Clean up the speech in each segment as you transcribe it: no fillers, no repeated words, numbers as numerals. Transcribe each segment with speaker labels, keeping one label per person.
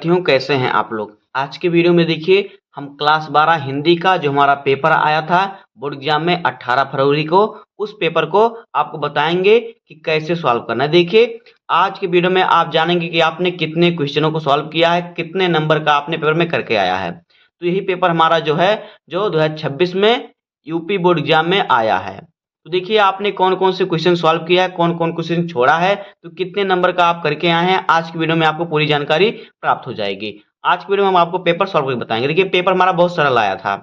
Speaker 1: विद्यार्थियों, कैसे हैं आप लोग। आज के वीडियो में देखिए हम क्लास 12 हिंदी का जो हमारा पेपर आया था बोर्ड एग्जाम में 18 फरवरी को, उस पेपर को आपको बताएंगे कि कैसे सॉल्व करना है। देखिए आज के वीडियो में आप जानेंगे कि आपने कितने क्वेश्चनों को सॉल्व किया है, कितने नंबर का आपने पेपर में करके आया है। तो यही पेपर हमारा जो 2026 में यूपी बोर्ड एग्जाम में आया है। तो देखिए आपने कौन कौन से क्वेश्चन सॉल्व किया है, कौन कौन क्वेश्चन छोड़ा है, तो कितने नंबर का आप करके आए हैं, आज की वीडियो में आपको पूरी जानकारी प्राप्त हो जाएगी। आज की वीडियो में हम आपको पेपर सॉल्व करके बताएंगे। देखिए पेपर हमारा बहुत सरल आया था।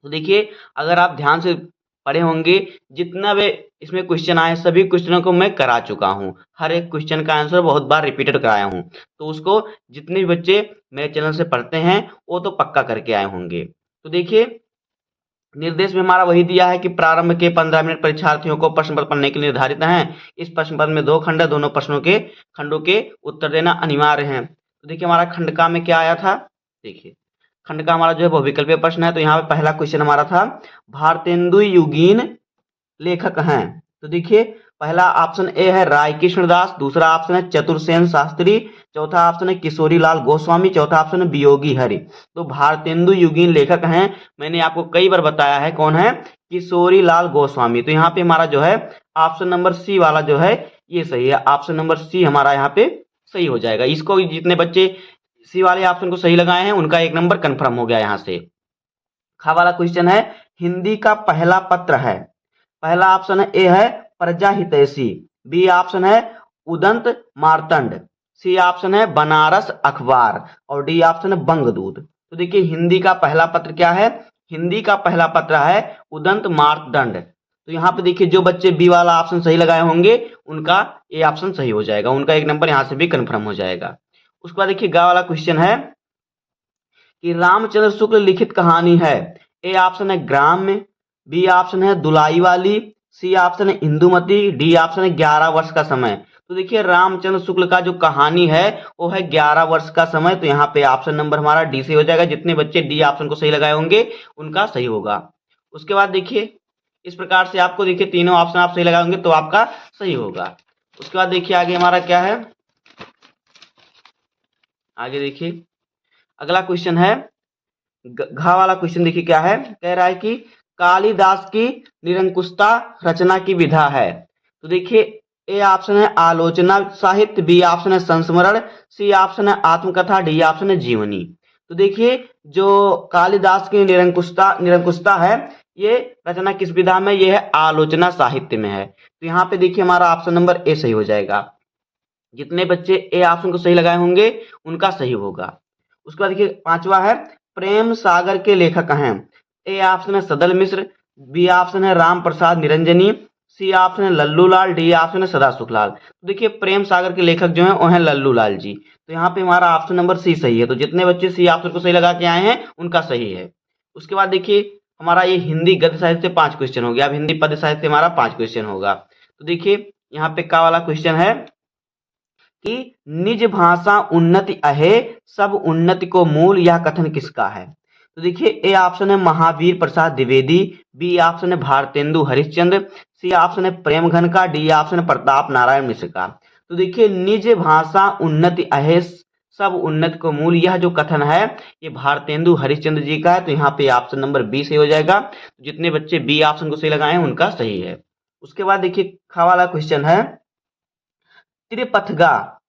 Speaker 1: तो देखिए अगर आप ध्यान से पढ़े होंगे, जितना भी इसमें क्वेश्चन आए सभी क्वेश्चनों को मैं करा चुका हूँ। हर एक क्वेश्चन का आंसर बहुत बार रिपीटेड कराया हूँ, तो उसको जितने भी बच्चे मेरे चैनल से पढ़ते हैं वो तो पक्का करके आए होंगे। तो देखिए निर्देश में हमारा वही दिया है कि प्रारंभ के 15 मिनट परीक्षार्थियों को प्रश्न पत्र पढ़ने के लिए निर्धारित हैं। इस प्रश्न पत्र में 2 खंड है, दोनों प्रश्नों के खंडों के उत्तर देना अनिवार्य है। तो देखिए हमारा खंड का में क्या आया था, देखिए खंड का हमारा बहुविकल्पीय प्रश्न है। तो यहाँ पे पहला क्वेश्चन हमारा था भारतेंदु युगीन लेखक हैं। तो देखिए पहला ऑप्शन ए है राय कृष्णदास, दूसरा ऑप्शन है चतुर्सेन शास्त्री, चौथा ऑप्शन है किशोरी लाल गोस्वामी, चौथा ऑप्शन है वियोगी हरि। तो भारतेंदु युगीन लेखक हैं, मैंने आपको कई बार बताया है कौन है, किशोरी लाल गोस्वामी। तो यहाँ पे हमारा ऑप्शन नंबर सी वाला ये सही है। ऑप्शन नंबर सी हमारा यहाँ पे सही हो जाएगा। इसको जितने बच्चे सी वाले ऑप्शन को सही लगाए हैं उनका 1 नंबर कंफर्म हो गया। यहाँ से खा वाला क्वेश्चन है हिंदी का पहला पत्र है। पहला ऑप्शन है ए है प्रजा हितैषी, बी ऑप्शन है उदंत मार्तंड, सी ऑप्शन है बनारस अखबार और डी ऑप्शन है बंगदूत। तो देखिए हिंदी का पहला पत्र क्या है, हिंदी का पहला पत्र है उदंत मार्तंड। तो यहाँ पे देखिए जो बच्चे बी वाला ऑप्शन सही लगाए होंगे उनका ए ऑप्शन सही हो जाएगा, उनका 1 नंबर यहाँ से भी कंफर्म हो जाएगा। उसके बाद देखिए गा वाला क्वेश्चन है कि रामचंद्र शुक्ल लिखित कहानी है। ए ऑप्शन है ग्राम्य, बी ऑप्शन है दुलाई वाली, सी ऑप्शन है इंदुमती, डी ऑप्शन है 11 वर्ष का समय। तो देखिए रामचंद्र शुक्ल का जो कहानी है वो है 11 वर्ष का समय। तो यहाँ पे ऑप्शन नंबर हमारा डी से हो जाएगा। जितने बच्चे डी ऑप्शन को सही लगाए होंगे उनका सही होगा। उसके बाद देखिए इस प्रकार से आपको देखिए तीनों ऑप्शन आप सही लगाएंगे तो आपका सही होगा। उसके बाद देखिए आगे हमारा क्या है, आगे देखिए अगला क्वेश्चन है घा वाला क्वेश्चन। देखिए क्या है, कह रहा है कि कालिदास की निरंकुशता रचना की विधा है। तो देखिए ए ऑप्शन है आलोचना साहित्य, बी ऑप्शन है संस्मरण, सी ऑप्शन है आत्मकथा, डी ऑप्शन है जीवनी। तो देखिए जो कालिदास की निरंकुशता है ये रचना किस विधा में, ये है आलोचना साहित्य में है। तो यहाँ पे देखिए हमारा ऑप्शन नंबर ए सही हो जाएगा। जितने बच्चे ए ऑप्शन को सही लगाए होंगे उनका सही होगा। उसके बाद देखिए 5वां है प्रेम सागर के लेखक हैं। ए ऑप्शन है सदल मिश्र, बी ऑप्शन है राम प्रसाद निरंजनी, सी ऑप्शन है लल्लू लाल, डी ऑप्शन है सदा सुखलाल। तो देखिए प्रेम सागर के लेखक जो हैं वो हैं लल्लू लाल जी। तो यहाँ पे हमारा ऑप्शन नंबर सी सही है। तो जितने बच्चे सी ऑप्शन को सही लगा के आए हैं उनका सही है। उसके बाद देखिए हमारा ये हिंदी गद्य साहित्य से 5 क्वेश्चन हो गया। अब हिंदी पद्य साहित्य से हमारा 5 क्वेश्चन होगा। तो देखिए यहाँ पे का वाला क्वेश्चन है कि निज भाषा उन्नति अहे सब उन्नति को मूल, यह कथन किसका है। तो देखिए ए ऑप्शन है महावीर प्रसाद द्विवेदी, बी ऑप्शन है भारतेंदु हरिश्चंद्र, सी ऑप्शन है प्रेमघन का, डी ऑप्शन है प्रताप नारायण मिश्र का। तो देखिए निज भाषा उन्नति अहे सब उन्नति को मूल, यह जो कथन है ये भारतेंदु हरिश्चंद्र जी का है। तो यहाँ पे ऑप्शन नंबर बी सही हो जाएगा। जितने बच्चे बी ऑप्शन को सही लगाए हैं उनका सही है। उसके बाद देखिए खा वाला क्वेश्चन है त्रिपथगा।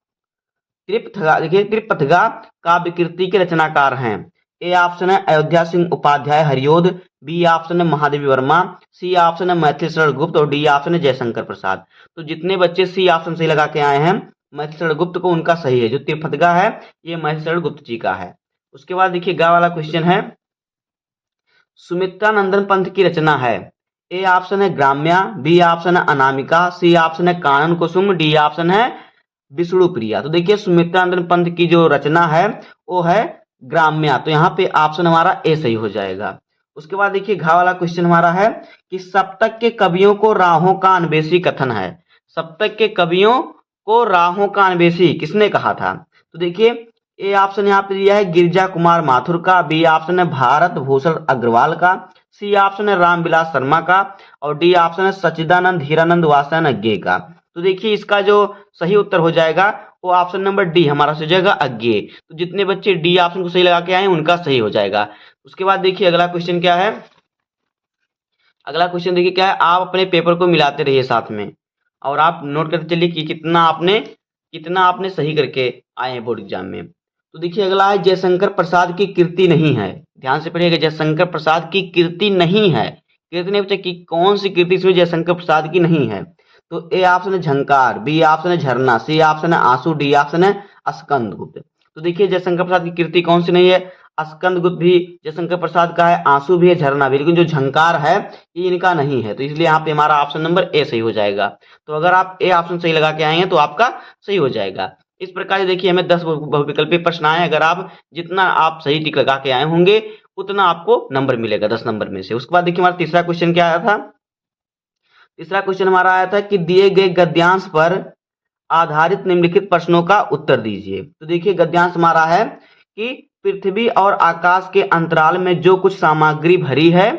Speaker 1: देखिए त्रिपथगा काव्य कृति के रचनाकार हैं। ए ऑप्शन है अयोध्या सिंह उपाध्याय हरिओद, बी ऑप्शन है महादेवी वर्मा, सी ऑप्शन है मैथिली शरण गुप्त और डी ऑप्शन है जयशंकर प्रसाद। तो जितने बच्चे सी ऑप्शन सही लगा के आए हैं मैथिली शरण गुप्त को उनका सही है। जो त्रिपथगा है ये मैथिली शरण गुप्त जी का है। उसके बाद देखिए गा वाला क्वेश्चन है सुमित्रा नंदन पंथ की रचना है। ए ऑप्शन है ग्राम्या, बी ऑप्शन है अनामिका, सी ऑप्शन है कानन कुसुम, डी ऑप्शन है विष्णु प्रिया। तो देखिए सुमित्रा नंदन पंथ की जो रचना है वो है ग्राम्या। तो यहाँ पे ऑप्शन हमारा ए सही हो जाएगा। उसके बाद देखिए घा वाला क्वेश्चन हमारा है कि सप्तक के कवियों को राहों का अन्वेषी कथन है। सप्तक के कवियों को राहों का अन्वेषी किसने कहा था। तो देखिए ए ऑप्शन यहाँ पे दिया है गिरिजा कुमार माथुर का, बी ऑप्शन है भारत भूषण अग्रवाल का, सी ऑप्शन है रामविलास शर्मा का और डी ऑप्शन है सच्चिदानंद हीरानंद वासनाज्ञे का। तो देखिए इसका जो सही उत्तर हो जाएगा वो ऑप्शन नंबर डी हमारा सही हो जाएगा अज्ञेय। तो जितने बच्चे डी ऑप्शन को सही लगा के आए हैं उनका सही हो जाएगा। उसके बाद देखिए अगला क्वेश्चन क्या है। अगला क्वेश्चन देखिए क्या है, आप अपने पेपर को मिलाते रहिए साथ में और आप नोट करते चलिए कि कितना आपने सही करके आए हैं बोर्ड एग्जाम में। तो देखिए अगला है, जयशंकर प्रसाद की कीर्ति नहीं है। ध्यान से पढ़िएगा, जयशंकर प्रसाद की कीर्ति नहीं है। कीर्ति नहीं बच्चा, कि कौन सी कीर्ति इसमें जयशंकर प्रसाद की नहीं है। तो ए ऑप्शन है झंकार, बी ऑप्शन है झरना, सी ऑप्शन है आंसू, डी ऑप्शन है स्कंदगुप्त। तो देखिए जयशंकर प्रसाद की कीर्ति कौन सी नहीं है, स्कंदगुप्त भी जयशंकर प्रसाद का है, आंसू भी है, झरना भी, लेकिन जो झंकार है ये इनका नहीं है। तो इसलिए यहाँ पे हमारा ऑप्शन नंबर ए सही हो जाएगा। तो अगर आप ए ऑप्शन सही लगा के आए हैं तो आपका सही हो जाएगा। इस प्रकार से देखिए हमें 10 बहुविकल्पी प्रश्न आए, अगर आप जितना आप सही टिक लगा के आए होंगे उतना आपको नंबर मिलेगा 10 नंबर में से। उसके बाद देखिए हमारा तीसरा क्वेश्चन क्या आया था। तीसरा क्वेश्चन हमारा आया था कि दिए गए गद्यांश पर आधारित निम्नलिखित प्रश्नों का उत्तर दीजिए। तो देखिए गद्यांश हमारा है कि पृथ्वी और आकाश के अंतराल में जो कुछ सामग्री भरी है,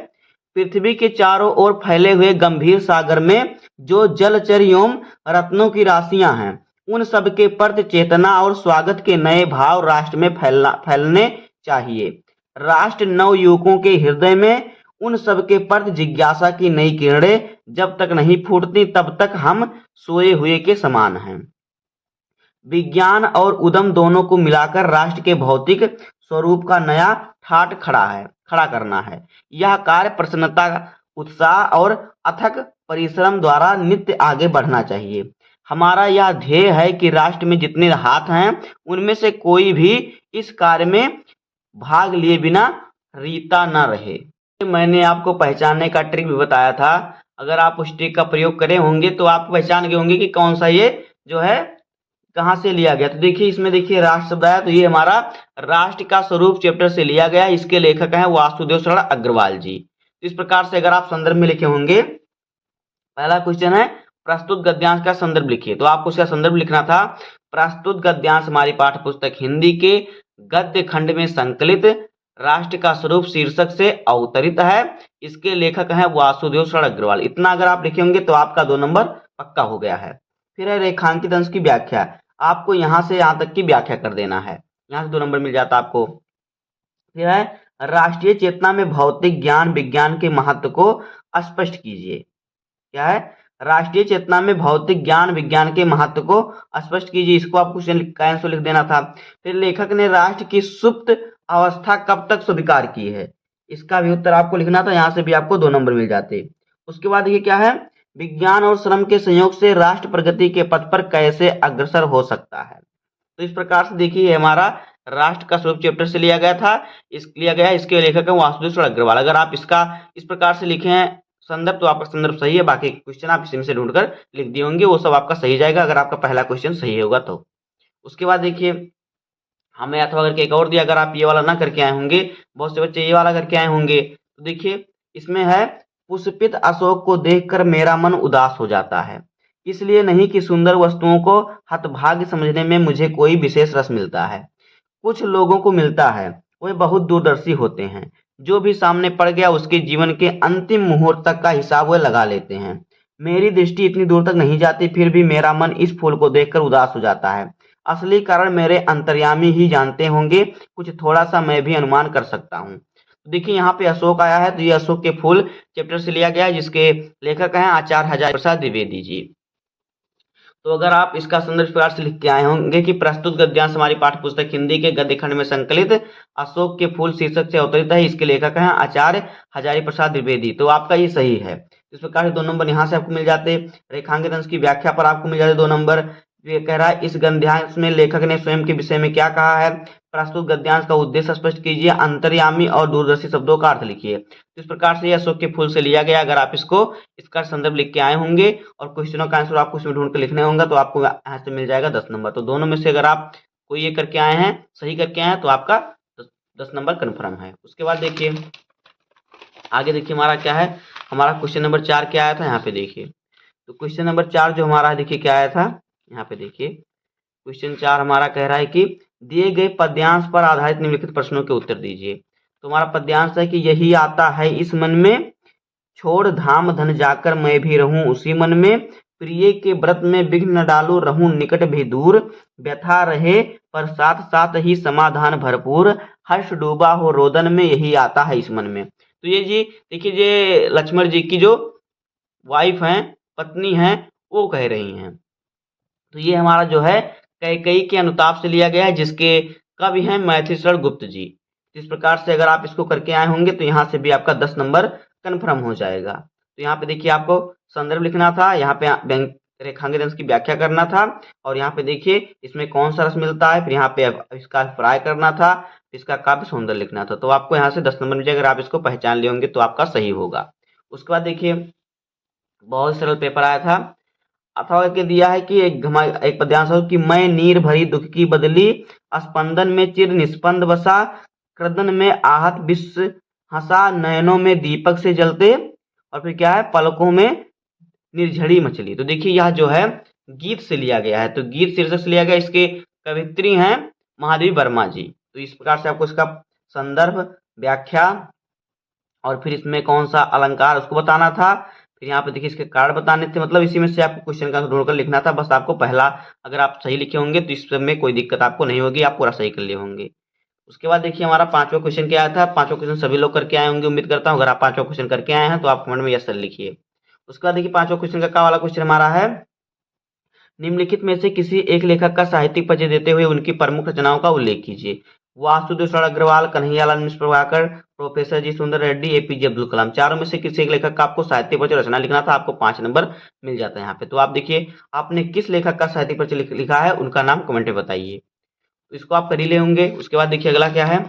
Speaker 1: पृथ्वी के चारों ओर फैले हुए गंभीर सागर में जो जलचर एवं रत्नों की राशियां हैं, उन सब के प्रति चेतना और स्वागत के नए भाव राष्ट्र में फैलने चाहिए। राष्ट्र नव युवकों के हृदय में उन सब के प्रति जिज्ञासा की नई किरणें जब तक नहीं फूटती तब तक हम सोए हुए के समान हैं। विज्ञान और उद्यम दोनों को मिलाकर राष्ट्र के भौतिक स्वरूप का नया ठाट खड़ा करना है। यह कार्य प्रसन्नता, उत्साह और अथक परिश्रम द्वारा नित्य आगे बढ़ना चाहिए। हमारा यह ध्येय है कि राष्ट्र में जितने हाथ हैं उनमें से कोई भी इस कार्य में भाग लिए बिना रीता न रहे। मैंने आपको पहचानने का ट्रिक भी बताया था, अगर आप उस ट्रिक का प्रयोग करे होंगे तो आप पहचान गए होंगे कि कौन सा ये जो है कहाँ से लिया गया। तो देखिए इसमें देखिए राष्ट्र शब्द आया, तो ये हमारा राष्ट्र का स्वरूप चैप्टर से लिया गया। इसके लेखक हैं वासुदेव शरण अग्रवाल जी। इस प्रकार से अगर आप संदर्भ में लिखे होंगे, पहला क्वेश्चन है प्रस्तुत गद्यांश का संदर्भ लिखिए। तो आपको उसका संदर्भ लिखना था, प्रस्तुत गद्यांश हमारी पाठ्य पुस्तक हिंदी के गद्य खंड में संकलित राष्ट्र का स्वरूप शीर्षक से अवतरित है। इसके लेखक हैं वासुदेव शरण अग्रवाल। इतना अगर आप लिखे होंगे तो आपका 2 नंबर पक्का हो गया है। फिर है रेखांकित अंश की व्याख्या, आपको यहां से यहां तक की व्याख्या कर देना है, यहां से 2 नंबर मिल जाता आपको। फिर है राष्ट्रीय चेतना में भौतिक ज्ञान विज्ञान के महत्व को स्पष्ट कीजिए। क्या है, राष्ट्रीय चेतना में भौतिक ज्ञान विज्ञान के महत्व को स्पष्ट कीजिए। इसको आपको आंसर लिख देना था। फिर लेखक ने राष्ट्र की सुप्त अवस्था कब तक स्वीकार की है, इसका भी उत्तर आपको लिखना था, यहां से भी आपको 2 नंबर मिल जाते। उसके बाद ये क्या है, विज्ञान और श्रम के संयोग से राष्ट्र प्रगति के पथ पर कैसे अग्रसर हो सकता है। तो इस प्रकार से देखिए हमारा राष्ट्र का स्वरूप चैप्टर से लिया गया था, इसके लेखक हैं वासुदेव शरण अग्रवाल। अगर आप इसका इस प्रकार से लिखे हैं संदर्भ तो आपका संदर्भ सही है, बाकी क्वेश्चन आप इसी में से ढूंढकर लिख दिए होंगे, वो सब आपका सही जाएगा अगर आपका पहला क्वेश्चन सही होगा तो। उसके बाद देखिए हमें अथवा करके एक और दिया, अगर आप ये वाला ना करके आए होंगे, बहुत से बच्चे ये वाला करके आए होंगे, तो देखिए इसमें है पुष्पित अशोक को देखकर मेरा मन उदास हो जाता है, इसलिए नहीं कि सुंदर वस्तुओं को हतभाग्य समझने में मुझे कोई विशेष रस मिलता है। कुछ लोगों को मिलता है, वे बहुत दूरदर्शी होते हैं, जो भी सामने पड़ गया उसके जीवन के अंतिम मुहूर्त तक का हिसाब वे लगा लेते हैं। मेरी दृष्टि इतनी दूर तक नहीं जाती, फिर भी मेरा मन इस फूल को देखकर उदास हो जाता है। असली कारण मेरे अंतर्यामी ही जानते होंगे, कुछ थोड़ा सा मैं भी अनुमान कर सकता हूँ। तो देखिए यहाँ पे अशोक आया है, तो ये अशोक के फूल चैप्टर से लिया गया है, जिसके लेखक हैं आचार्य हजारी प्रसाद द्विवेदी जी। तो अगर आप इसका संदर्भ प्रकार से लिख के आए होंगे कि प्रस्तुत गद्यांश हमारी पाठ्य पुस्तक हिंदी के गद्य खंड में संकलित अशोक के फूल शीर्षक से अवतरित है, इसके लेखक हैं आचार्य हजारी प्रसाद द्विवेदी। तो आपका ये सही है। इस प्रकार से 2 नंबर यहाँ से आपको मिल जाते। रेखांकित अंश की व्याख्या पर आपको मिल जाते 2 नंबर। ये कह रहा है इस गद्यांश में लेखक ने स्वयं के विषय में क्या कहा है, प्रस्तुत गद्यांश का उद्देश्य स्पष्ट कीजिए, अंतर्यामी और दूरदर्शी शब्दों का अर्थ लिखिए। तो इस प्रकार से यह अशोक के फूल से लिया गया। अगर आप इसका संदर्भ लिख के आए होंगे और क्वेश्चनों का आंसर आपको इसमें ढूंढ के लिखने होंगे, तो आपको यहाँ से मिल जाएगा 10 नंबर। तो दोनों में से अगर आप कोई ये करके आए हैं, सही करके आए हैं, तो आपका 10 नंबर कन्फर्म है। उसके बाद देखिए आगे देखिए हमारा क्या है, हमारा क्वेश्चन नंबर 4 क्या आया था, यहाँ पे देखिए। तो क्वेश्चन नंबर 4 जो हमारा है देखिए क्या आया था, यहाँ पे देखिए क्वेश्चन 4 हमारा कह रहा है कि दिए गए पद्यांश पर आधारित निम्नलिखित प्रश्नों के उत्तर दीजिए। तो हमारा पद्यांश है कि यही आता है इस मन में, छोड़ धाम धन जाकर मैं भी रहूं उसी मन में, प्रिय के व्रत में विघ्न न डालो, रहूं निकट भी दूर, व्यथा रहे पर साथ साथ ही समाधान भरपूर, हर्ष डूबा हो रोदन में, यही आता है इस मन में। तो ये जी देखिए, ये लक्ष्मण जी की जो वाइफ हैं, पत्नी हैं, वो कह रही हैं। तो ये हमारा जो है कैकेयी के अनुताप से लिया गया है, जिसके कवि हैं मैथिलीशरण गुप्त जी। इस प्रकार से अगर आप इसको करके आए होंगे तो यहाँ से भी आपका 10 नंबर कन्फर्म हो जाएगा। तो यहाँ पे देखिए, आपको संदर्भ लिखना था, यहाँ पे व्यंग रेखांकित अंश की व्याख्या करना था, और यहाँ पे देखिए इसमें कौन सा रस मिलता है, फिर यहाँ पे इसका प्राय करना था, इसका काव्य सौंदर्य लिखना था। तो आपको यहाँ से 10 नंबर मिल जाएगा। अगर आप इसको पहचान लिए होंगे तो आपका सही होगा। उसके बाद देखिए, बहुत सरल पेपर आया था। अथवा के दिया है कि एक पद्यांश हो कि मैं नीर भरी दुख की बदली, स्पंदन में चिर निस्पंद बसा, क्रदन में आहत विश्व हंसा, नयनों में दीपक से जलते, और फिर क्या है, पलकों में निर्झरी मछली। तो देखिए यह जो है गीत से लिया गया है, तो गीत शीर्षक से लिया गया। इसके कवित्री हैं महादेवी वर्मा जी। तो इस प्रकार से आपको इसका संदर्भ, व्याख्या, और फिर इसमें कौन सा अलंकार उसको बताना था। फिर यहाँ पे देखिए इसके कारण बताने थे, मतलब इसी में से आपको क्वेश्चन का ढूंढकर लिखना था। बस आपको पहला अगर आप सही लिखे होंगे तो इसमें कोई दिक्कत आपको नहीं होगी, आप पूरा सही कर लिए होंगे। उसके बाद देखिए हमारा पांचवा क्वेश्चन क्या आया था। पांचवा क्वेश्चन सभी लोग करके आए होंगे, उम्मीद करता हूँ। अगर आप पांचवा क्वेश्चन करके आए हैं तो आप कमेंट में यस सर लिखिए। उसके बाद देखिए पांचवा क्वेश्चन का वाला क्वेश्चन हमारा है, निम्नलिखित में से किसी एक लेखक का साहित्यिक परिचय देते हुए उनकी प्रमुख रचनाओं का उल्लेख कीजिए। वासुदेव शरण अग्रवाल, कन्हैयालाल मिश्र प्रभाकर, प्रोफेसर जी सुंदर रेड्डी, एपीजे अब्दुल कलाम। चारों में से किसी एक लेखक का आपको साहित्यिक परिचय रचना लिखना था। आपको 5 नंबर मिल जाता है यहाँ पे। तो आप देखिए आपने किस लेखक का साहित्यिक परिचय लिखा है, उनका नाम कमेंट में बताइए। तो इसको आप कर ही ले होंगे। उसके बाद देखिए अगला क्या है,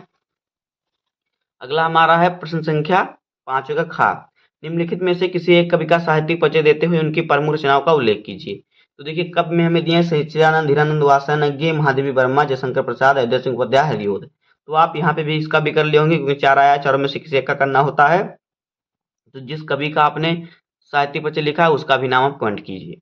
Speaker 1: अगला हमारा है प्रश्न संख्या 5 का खा। निम्नलिखित में से किसी एक कवि का साहित्यिक परिचय देते हुए उनकी प्रमुख रचनाओं का उल्लेख कीजिए। तो देखिए कवि में हमें दिए हैं सच्चिदानंद, धीरानंद वासनज्ञ, महादेवी वर्मा, जयशंकर प्रसाद, अयोध्या सिंह उपाध्याय, हरिओद। तो आप यहाँ पे भी इसका भी कर लिए होंगे, क्योंकि 4 आया, चारों में से किसी एक का करना होता है। तो जिस कवि का आपने साहित्यिक परिचय लिखा है उसका भी नाम आप कमेंट कीजिए।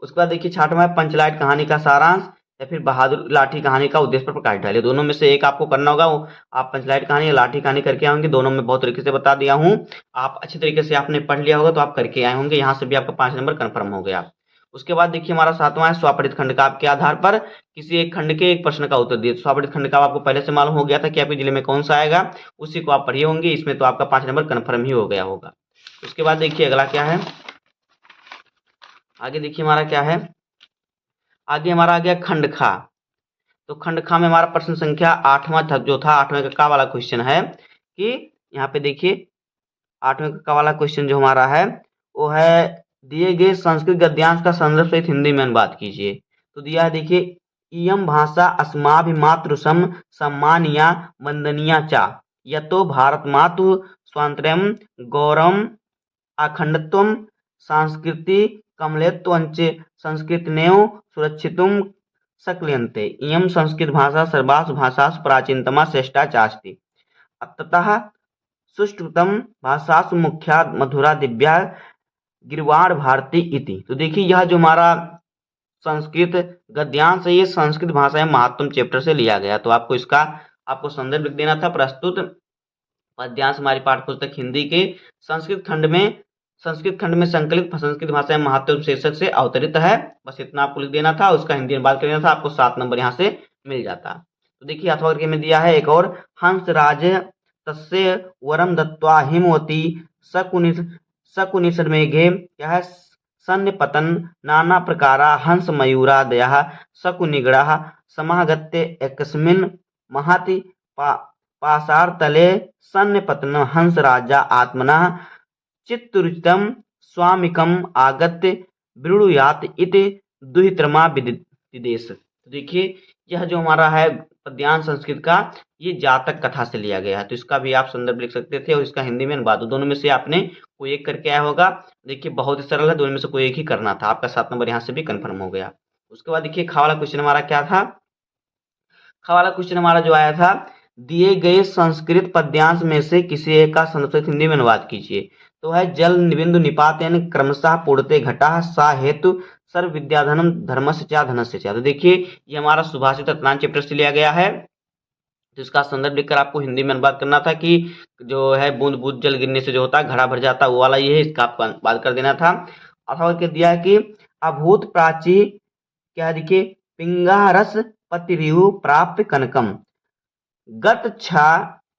Speaker 1: उसके बाद देखिए 6वां है पंचलाइट कहानी का सारांश या फिर बहादुर लाठी कहानी का उद्देश्य पर प्रकाश डालिए। दोनों में से एक आपको करना होगा। आप पंचलाइट कहानी या लाठी कहानी करके आए होंगे, दोनों में बहुत तरीके से बता दिया हूँ। आप अच्छी तरीके से आपने पढ़ लिया होगा तो आप करके आए होंगे। यहाँ से भी आपका 5 नंबर कन्फर्म हो गया। उसके बाद देखिए हमारा 7वां है स्वापरित खंड का। आपके आधार पर किसी एक खंड के एक प्रश्न का उत्तर दिए। स्वापरित खंड का आपको पहले से मालूम हो गया था कि आपके जिले में कौन सा आएगा, उसी को आप पढ़िए होंगे। इसमें तो आपका 5 नंबर कन्फर्म ही हो गया होगा। उसके बाद देखिए अगला क्या है, आगे देखिए हमारा क्या है, आगे हमारा आ गया खंड खा। तो खंड खा में हमारा प्रश्न संख्या 8वां जो था, 8वें का वाला क्वेश्चन है कि यहाँ पे देखिए 8वें का वाला क्वेश्चन जो हमारा है वो है, दिए गए संस्कृत गद्यांश का संदर्भ सहित हिंदी में अनुवाद कीजिए। तो दिया है देखिए, इयम भाषा अस्माभिमातृसम सम्मानिया वंदनीया चा, यतो भारत मातु स्वातंत्र्यम गौरवम अखंडत्वम सांस्कृति कमलेत्वंच संस्कृतनेव सुरक्षितुम सक्रियन्ते, इयं संस्कृत भाषा सर्वासु भाषासु प्राचीनतमा श्रेष्ठा चास्ति, ततः सुष्ठुतम भाषासु मुख्या मधुरा दिव्या गिरवाण भारती इति। तो देखिए यह जो हमारा संस्कृत गद्यांश है ये संस्कृत भाषा में महत्तम चैप्टर से लिया गया। तो आपको इसका आपको संदर्भ लिख देना था। प्रस्तुत पद्यांश हमारी पाठ्यपुस्तक हिंदी के संस्कृत खंड में संकलित संस्कृत भाषा में महत्व शीर्षक से अवतरित है। बस इतना आपको लिख देना था। उसका हिंदी अनुवाद कर देना था, आपको 7 नंबर यहाँ से मिल जाता। तो देखिए अथवा करके में दिया है एक और, हंस राज तस्य वरम दत्वा हिमवती शकुनिषद्मेघे क्या है, सन्य पतन नाना प्रकारा हंस मयूरादयः शकुनिगणः समागत्य एकस्मिन् महति पाशार्तले सन्य पतन हंस राजा आत्मनः चित्तरुचितम स्वामिकम आगत्य ब्रूयात इति दुहित्रमा विदेश। तो देखिए यह जो हमारा है पद्यांश संस्कृत का, ये जातक कथा से लिया गया है। तो इसका भी आप संदर्भ लिख सकते थे और इसका हिंदी में अनुवाद, दोनों में से आपने कोई एक करके आया होगा। देखिए बहुत ही सरल है, दोनों में से कोई एक ही करना था। आपका 7 नंबर यहाँ से भी कन्फर्म हो गया। उसके बाद देखिए खा वाला क्वेश्चन हमारा क्या था। खा वाला क्वेश्चन हमारा जो आया था, दिए गए संस्कृत पद्यांश में से किसी एक का संस्कृत हिंदी में अनुवाद कीजिए। तो है जल बिंदु निपातेन क्रमशः पूर्णते घटा सा हेतु सर्व विद्याधनम धर्मस्य चा धनस्य चा। तो देखिए ये हमारा सुभाषित रत्नान चैप्टर से लिया गया है। तो इसका संदर्भ लिखकर आपको हिंदी में अनुवाद करना था कि जो है बूंद बूंद जल गिरने से जो होता है घड़ा भर जाता है, वो वाला ये है, इसका आपको अनुवाद कर देना था। अथवा के दिया है कि अभूत प्राची क्या देखिए पिंगा रस पतिरियु प्राप्त कनकम गत छा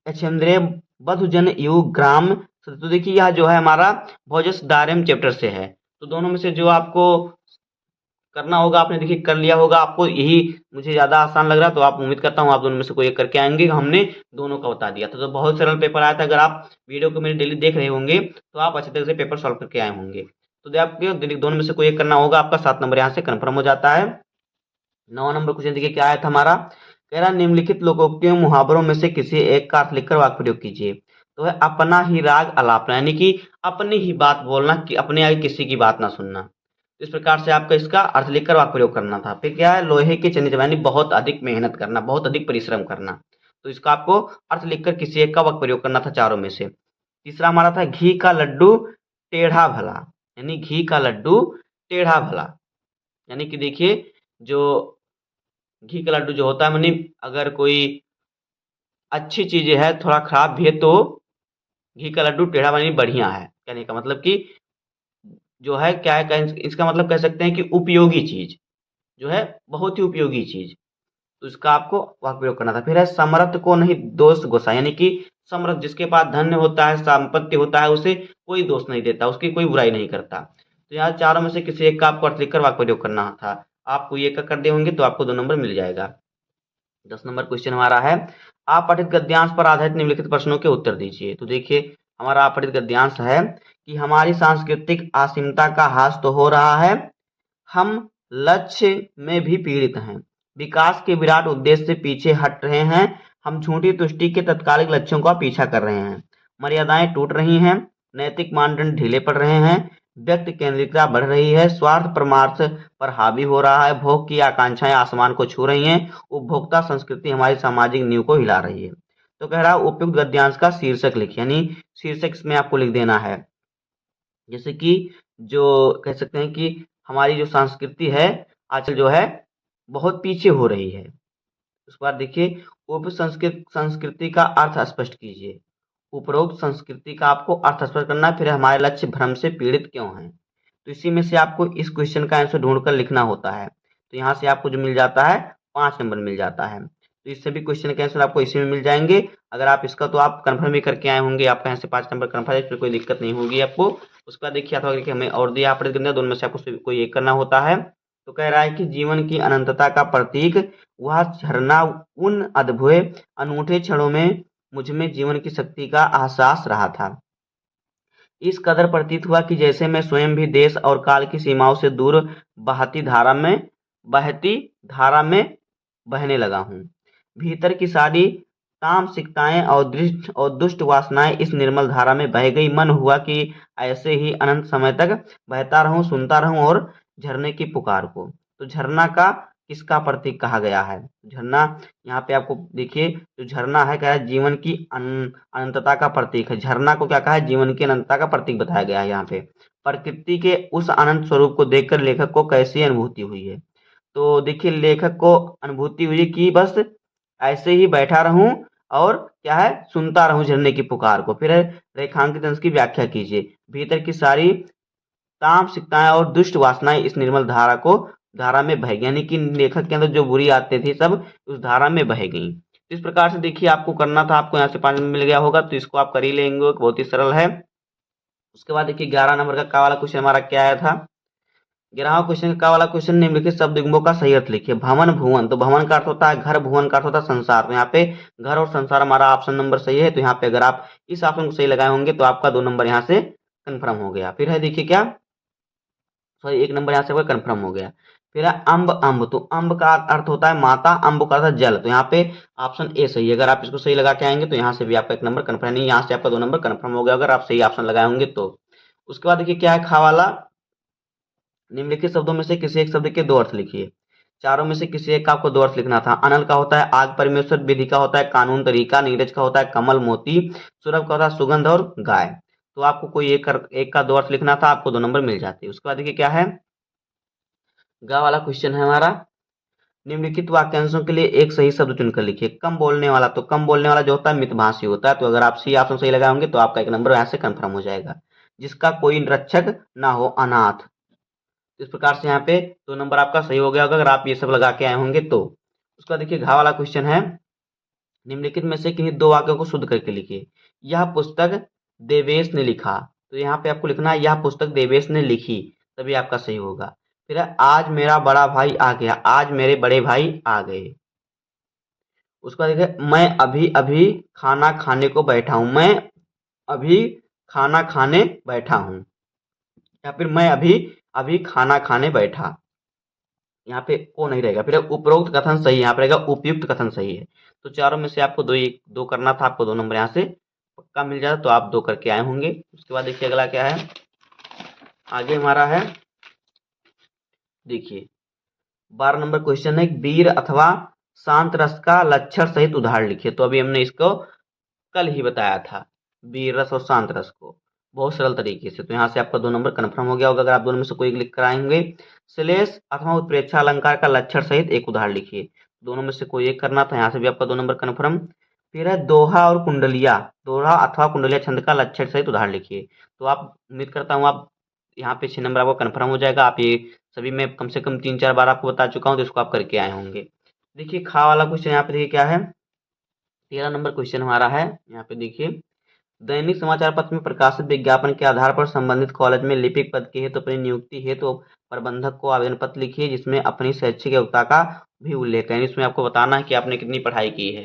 Speaker 1: अच्छेंद्रे बधुजन यु ग्राम। तो देखिए यह जो है हमारा भोजस दारिम चैप्टर से है। तो दोनों में से जो आपको करना होगा आपने देखिए कर लिया होगा, आपको यही मुझे ज़्यादा आसान लग रहा है, तो आप उम्मीद करता हूँ आप दोनों में से कोई एक करके आएंगे। हमने दोनों का बता दिया था, तो बहुत सरल पेपर आया था। अगर आप वीडियो को मेरे डेली देख रहे होंगे तो आप अच्छे तरह से पेपर सॉल्व करके आए होंगे। तो आपके दोनों में से कोई एक करना होगा, आपका 7 नंबर यहाँ से कन्फर्म हो जाता है। 9 नंबर क्वेश्चन देखिए क्या आया था हमारा, कह रहा निम्नलिखित लोकोक्तियों मुहावरों में से किसी एक का अर्थ लिखकर वाक्य प्रयोग कीजिए। तो है अपना ही राग अलापना, यानी कि अपनी ही बात बोलना, कि अपने आगे किसी की बात ना सुनना। तो इस प्रकार से आपका इसका अर्थ लिखकर वाक्य प्रयोग करना था। फिर क्या है, लोहे के चने यानी बहुत अधिक मेहनत करना, बहुत अधिक परिश्रम करना। तो इसका आपको अर्थ लिखकर किसी एक का वाक्य प्रयोग करना था चारों में से। तीसरा हमारा था घी का लड्डू टेढ़ा भला, यानी घी का लड्डू टेढ़ा भला, यानी कि देखिए जो घी का लड्डू जो होता है, मानी अगर कोई अच्छी चीज है थोड़ा खराब भी है तो घी का लड्डू टेढ़ा बनी बढ़िया है, कहने का मतलब कि जो है क्या है, इसका मतलब कह सकते हैं कि उपयोगी चीज जो है, बहुत ही उपयोगी चीज। तो इसका आपको वाक्य प्रयोग करना था। फिर है समर्थ को नहीं दोष गोसा, यानी कि समर्थ जिसके पास धन्य होता है, संपत्ति होता है, उसे कोई दोष नहीं देता, उसकी कोई बुराई नहीं करता। तो यहाँ चारों में से किसी एक का आपको अर्थ लिखकर वाक्य प्रयोग करना था। आप कोई एक का कर दे होंगे तो आपको 2 नंबर मिल जाएगा। 10 नंबर क्वेश्चन हमारा है, आप पठित गद्यांश पर आधारित निम्नलिखित प्रश्नों के उत्तर दीजिए। तो देखिए हमारा आप पठित गद्यांश है कि हमारी सांस्कृतिक असीमता का ह्रास तो हो रहा है, हम लक्ष्य में भी पीड़ित हैं, विकास के विराट उद्देश्य से पीछे हट रहे हैं, हम झूठी तुष्टि के तत्कालिक लक्ष्यों का पीछा कर रहे हैं, मर्यादाएं टूट रही हैं, नैतिक मानदंड ढीले पड़ रहे हैं, व्यक्ति केंद्रितता बढ़ रही है, स्वार्थ परमार्थ पर हावी हो रहा है, भोग की आकांक्षाएं आसमान को छू रही हैं, उपभोक्ता संस्कृति हमारी सामाजिक नींव को हिला रही है। तो कह रहा है उपयुक्त गद्यांश का शीर्षक लिखिए, यानी शीर्षक इसमें आपको लिख देना है। जैसे कि जो कह सकते हैं कि हमारी जो संस्कृति है आजकल जो है बहुत पीछे हो रही है। उसके बाद देखिए उप संस्कृति का अर्थ स्पष्ट कीजिए। उपरोक्त संस्कृति का आपको अर्थ स्पष्ट करना है। फिर हमारे लक्ष्य भ्रम से पीड़ित क्यों हैं, तो इसी में से आपको इस क्वेश्चन का आंसर ढूंढकर लिखना होता है। तो यहाँ से आपको जो मिल जाता है 5 नंबर मिल जाता है। तो इस सभी क्वेश्चन के आंसर आपको इसी में मिल जाएंगे। अगर आप इसका तो आप कंफर्म ही करके आए होंगे, आपका यहाँ से 5 नंबर कंफर्म है, इसमें कोई दिक्कत नहीं होगी आपको। उसके बाद देखिए अथवा देखिए हमें और दिया आपने दोनों में से आपको कोई एक करना होता है। तो कह रहा है कि जीवन की अनंतता का प्रतीक वह झरना उन अद्भुत अनूठे क्षणों में मुझमें जीवन की शक्ति का एहसास रहा था। इस कदर प्रतीत हुआ कि जैसे मैं स्वयं भी देश और काल की सीमाओं से दूर बहती धारा में बहने लगा हूँ। भीतर की सारी तामसिकताएं और दुष्ट वासनाएं इस निर्मल धारा में बह गई। मन हुआ कि ऐसे ही अनंत समय तक बहता रहूं, सुनता रहूं और झरने की पुकार को। तो झरना का किसका प्रतीक कहा गया है? झरना यहाँ पे आपको देखिए जो झरना है क्या है, जीवन की अनंतता का प्रतीक है। झरना को क्या कहा है? जीवन की अनंतता का प्रतीक बताया गया है। यहाँ पे प्रकृति के उस अनंत स्वरूप को देखकर लेखक को कैसी अनुभूति हुई है? तो देखिए लेखक को अनुभूति हुई कि बस ऐसे ही बैठा रहूं और क्या है, सुनता रहूं झरने की पुकार को। फिर है रेखांकित अंश की व्याख्या कीजिए। भीतर की सारी तामसिकताएं और दुष्ट वासनाएं इस निर्मल धारा में बह गई, यानी कि लेखक के अंदर जो बुरी आदतें थी सब उस धारा में बह गई। इस प्रकार से देखिए आपको करना था, आपको यहाँ से 5 मिल गया होगा, तो इसको आप कर ही लेंगे, बहुत ही सरल है। उसके बाद देखिए 11 नंबर का वाला क्वेश्चन हमारा क्या आया था? 11वां क्वेश्चन का वाला क्वेश्चन निम्नलिखित शब्द युग्मों का सही अर्थ लिखिए। भवन भुवन, तो भवन का अर्थ होता है घर, भुवन का अर्थ होता है संसार। तो यहाँ पे घर और संसार हमारा ऑप्शन नंबर सही है। तो यहाँ पे अगर आप इस ऑप्शन को सही लगाए होंगे तो आपका 2 नंबर यहाँ से कंफर्म हो गया। फिर है देखिए क्या, सॉरी 1 नंबर यहाँ से आपका कंफर्म हो गया। फिर है अम्ब अम्ब, तो अम्ब का अर्थ होता है माता, अम्ब का अर्थ है जल। तो यहाँ पे ऑप्शन ए सही है। अगर आप इसको सही लगा के आएंगे तो यहाँ से भी आपका 1 नंबर कंफर्म, नहीं यहाँ से आपका 2 नंबर कंफर्म हो गया अगर आप सही ऑप्शन लगाए होंगे तो। उसके बाद देखिए क्या है खा वाला, निम्नलिखित शब्दों में से किसी एक शब्द के 2 अर्थ लिखिए। चारों में से किसी एक का आपको 2 अर्थ लिखना था। अनल का होता है आग परमेश्वर, विधि का होता है कानून तरीका, नीरज का होता है कमल मोती, सुरभ का होता है सुगंध और गाय। तो आपको कोई एक का 2 अर्थ लिखना था, आपको 2 नंबर मिल जाते। उसके बाद देखिए क्या है, गा वाला क्वेश्चन है हमारा। निम्नलिखित वाक्यांशों के लिए एक सही शब्द चुनकर लिखिए। कम बोलने वाला, तो कम बोलने वाला जो होता है मितभाषी होता है। तो अगर आप सी ऑप्शन सही लगाए होंगे तो आपका 1 नंबर यहाँ से कंफर्म हो जाएगा। जिसका कोई रक्षक ना हो, अनाथ। तो इस प्रकार से यहाँ पे 2 नंबर आपका सही हो गया होगा अगर आप ये सब लगा के आए होंगे तो। उसका देखिए घ वाला क्वेश्चन है, निम्नलिखित में से किन्हीं 2 वाक्यों को शुद्ध करके लिखिए। यह पुस्तक देवेश ने लिखा, तो यहाँ पे आपको लिखना है यह पुस्तक देवेश ने लिखी, तभी आपका सही होगा। फिर है आज मेरा बड़ा भाई आ गया, आज मेरे बड़े भाई आ गए। उसका देखिए मैं अभी अभी खाना खाने को बैठा हूँ, मैं अभी खाना खाने बैठा हूँ, या फिर मैं अभी अभी खाना खाने बैठा, यहाँ पे को नहीं रहेगा। फिर उपरोक्त कथन सही है, यहाँ पे रहेगा उपयुक्त कथन सही है। तो चारों में से आपको दो करना था, आपको 2 नंबर यहाँ से पक्का मिल जाता, तो आप 2 करके आए होंगे। उसके बाद देखिए अगला क्या है, आगे हमारा है देखिए 12 नंबर क्वेश्चन है, वीर अथवा शांत रस का लक्षण सहित उदाहरण लिखिए। तो अभी हमने इसको कल ही बताया था, वीर रस और शांत रस को बहुत सरल तरीके से। तो यहाँ से आपका 2 नंबर कन्फर्म हो गया होगा अगर आप दोनों में से कोई लिख कर आएंगे। श्लेष अथवा उत्प्रेक्षा अलंकार का लक्षण सहित एक उदाहरण लिखिए, दोनों में से कोई एक करना था, यहाँ से भी आपका 2 नंबर कन्फर्म। फिर है दोहा और कुंडलिया, दोहा अथवा कुंडलिया छंद का लक्षण सहित उदाहरण लिखिए। तो आप उम्मीद करता हूँ आप यहाँ पे 6 नंबर आपको कन्फर्म हो जाएगा। आप ये सभी मैं कम से कम 3-4 बार आपको बता चुका हूँ, तो इसको आप करके आए होंगे। देखिए खा वाला क्वेश्चन यहाँ पे देखिए क्या है, 13 नंबर क्वेश्चन हमारा है। यहाँ पे देखिए दैनिक समाचार पत्र में प्रकाशित विज्ञापन के आधार पर संबंधित कॉलेज में लिपिक पद के हेतु अपनी नियुक्ति हेतु तो प्रबंधक को आवेदन पत्र लिखिए, जिसमें अपनी शैक्षिक योग्यता का भी उल्लेख है। इसमें आपको बताना है कि आपने कितनी पढ़ाई की है,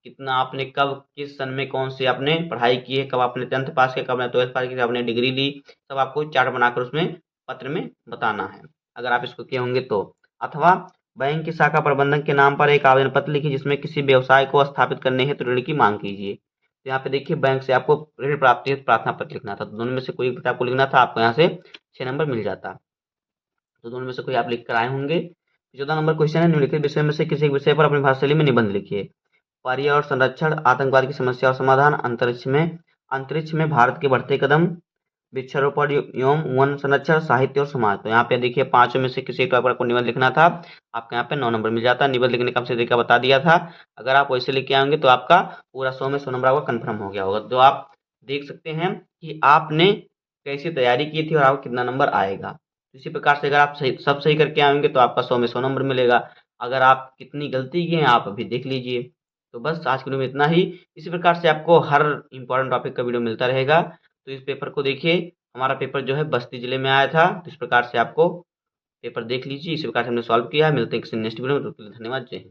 Speaker 1: कितना आपने कब किस सन में कौन सी आपने पढ़ाई की है, कब आपने 10th पास किया, कब आपने 12th पास किया, आपने डिग्री ली, सब आपको चार्ट बनाकर उसमें पत्र में बताना है अगर आप इसको किए होंगे तो। अथवा बैंक की शाखा प्रबंधक के नाम पर एक आवेदन पत्र लिखिए, जिसमें किसी व्यवसाय को स्थापित करने हेतु ऋण की मांग कीजिए। तो यहाँ पे देखिए बैंक से आपको ऋण प्राप्ति हेतु प्रार्थना पत्र लिखना था, तो दोनों में से कोई एक आपको लिखना था, आपको यहाँ से 6 नंबर मिल जाता। तो दोनों में से कोई आप लिख कर आए होंगे। 14 नंबर क्वेश्चन है, निम्नलिखित विषय में से किसी एक विषय पर अपनी भाषा शैली में निबंध लिखिए। पर्यावरण संरक्षण, आतंकवाद की समस्या और समाधान, अंतरिक्ष में भारत के बढ़ते कदम, वृक्षारोपण एवं वन संरक्षण, साहित्य और समाज। तो यहाँ पे देखिए 5 में से किसी एक टॉपिक पर आपको निबंध लिखना था, आपके यहाँ पे 9 नंबर मिल जाता। निबंध लिखने का हमसे तरीका बता दिया था, अगर आप वैसे लिख के आएंगे तो आपका पूरा 100 में 100 नंबर आपका कन्फर्म हो गया होगा। तो आप देख सकते हैं कि आपने कैसी तैयारी की थी और आपको कितना नंबर आएगा। इसी प्रकार से अगर आप सब सही करके आएंगे तो आपका 100 में 100 नंबर मिलेगा। अगर आप कितनी गलती किए हैं आप अभी देख लीजिए। तो बस आज के वीडियो में इतना ही। इसी प्रकार से आपको हर इंपॉर्टेंट टॉपिक का वीडियो मिलता रहेगा। तो इस पेपर को देखिए, हमारा पेपर जो है बस्ती जिले में आया था, तो इस प्रकार से आपको पेपर देख लीजिए। इसी प्रकार से हमने सॉल्व किया है। मिलते हैं किसी नेक्स्ट वीडियो में, तो धन्यवाद, जय हिंद।